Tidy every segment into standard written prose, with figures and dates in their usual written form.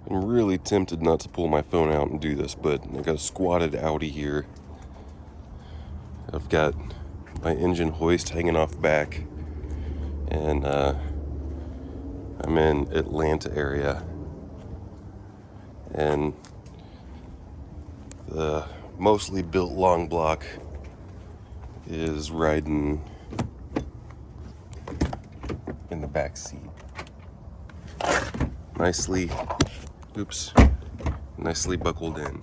I'm really tempted not to pull my phone out and do this, but I got a squatted Audi here. I've got my engine hoist hanging off back, and I'm in Atlanta area, and the mostly built long block is riding in the back seat. Nicely buckled in.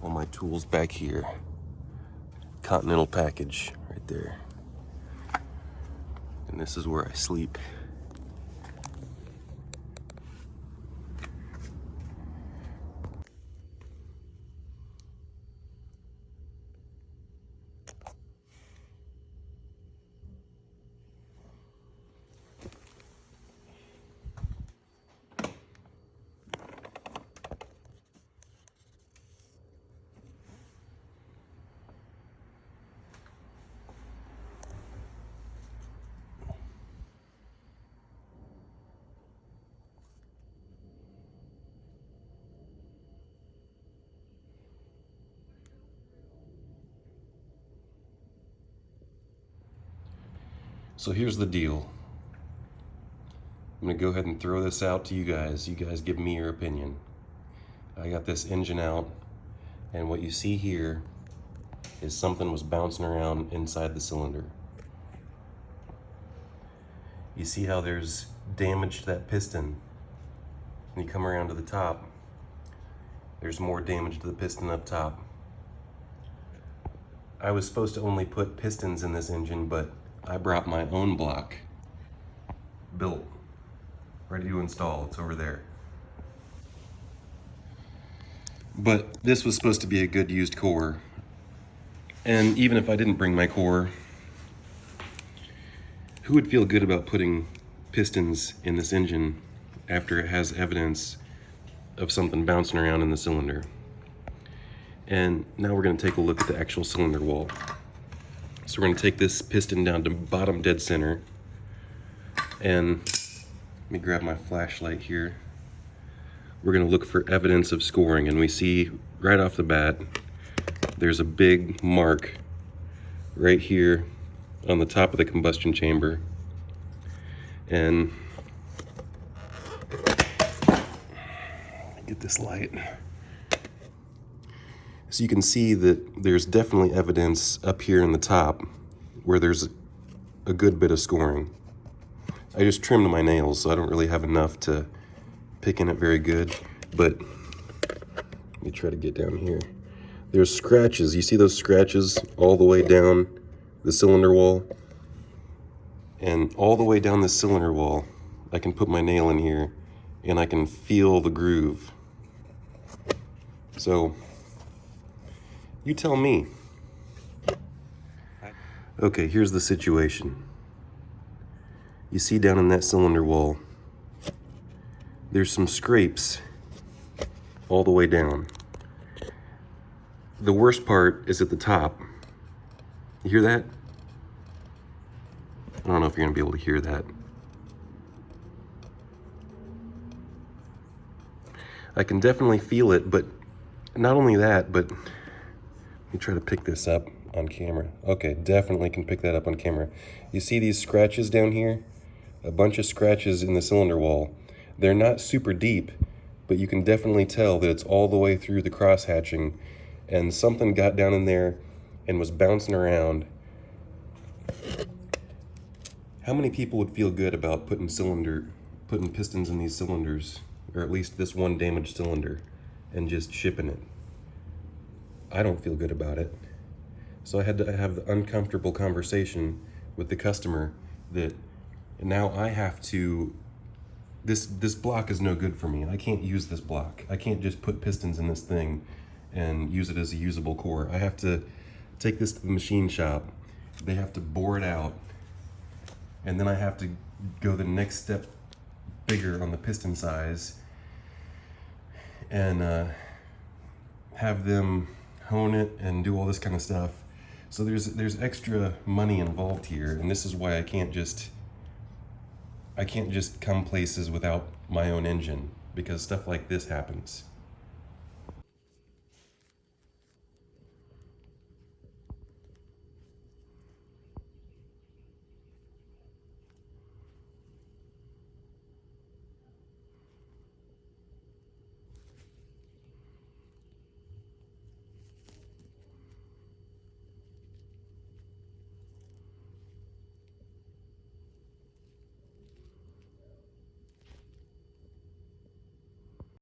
All my tools back here. Continental package right there. And this is where I sleep. So here's the deal. I'm gonna go ahead and throw this out to you guys. You guys give me your opinion. I got this engine out, and what you see here is something was bouncing around inside the cylinder. You see how there's damage to that piston. When you come around to the top, there's more damage to the piston up top. I was supposed to only put pistons in this engine, but I brought my own block, built, ready to install. It's over there. But this was supposed to be a good used core. And even if I didn't bring my core, who would feel good about putting pistons in this engine after it has evidence of something bouncing around in the cylinder? And now we're gonna take a look at the actual cylinder wall. So we're gonna take this piston down to bottom dead center, and let me grab my flashlight here. We're gonna look for evidence of scoring, and we see right off the bat, there's a big mark right here on the top of the combustion chamber. And get this light. So you can see that there's definitely evidence up here in the top where there's a good bit of scoring. I just trimmed my nails, so I don't really have enough to pick in it very good, but let me try to get down here. There's scratches. You see those scratches all the way down the cylinder wall? And all the way down the cylinder wall, I can put my nail in here and I can feel the groove. So you tell me. Okay, here's the situation. You see down in that cylinder wall, there's some scrapes all the way down. The worst part is at the top. You hear that? I don't know if you're gonna be able to hear that. I can definitely feel it, but not only that, but let me try to pick this up on camera. Okay, definitely can pick that up on camera. You see these scratches down here? A bunch of scratches in the cylinder wall. They're not super deep, but you can definitely tell that it's all the way through the cross hatching, and something got down in there and was bouncing around. How many people would feel good about putting pistons in these cylinders, or at least this one damaged cylinder, and just shipping it? I don't feel good about it. So I had to have the uncomfortable conversation with the customer that now I have to, this block is no good for me. I can't use this block. I can't just put pistons in this thing and use it as a usable core. I have to take this to the machine shop. They have to bore it out, and then I have to go the next step bigger on the piston size and have them hone it and do all this kind of stuff. So there's extra money involved here, and this is why I can't just I can't just come places without my own engine because stuff like this happens.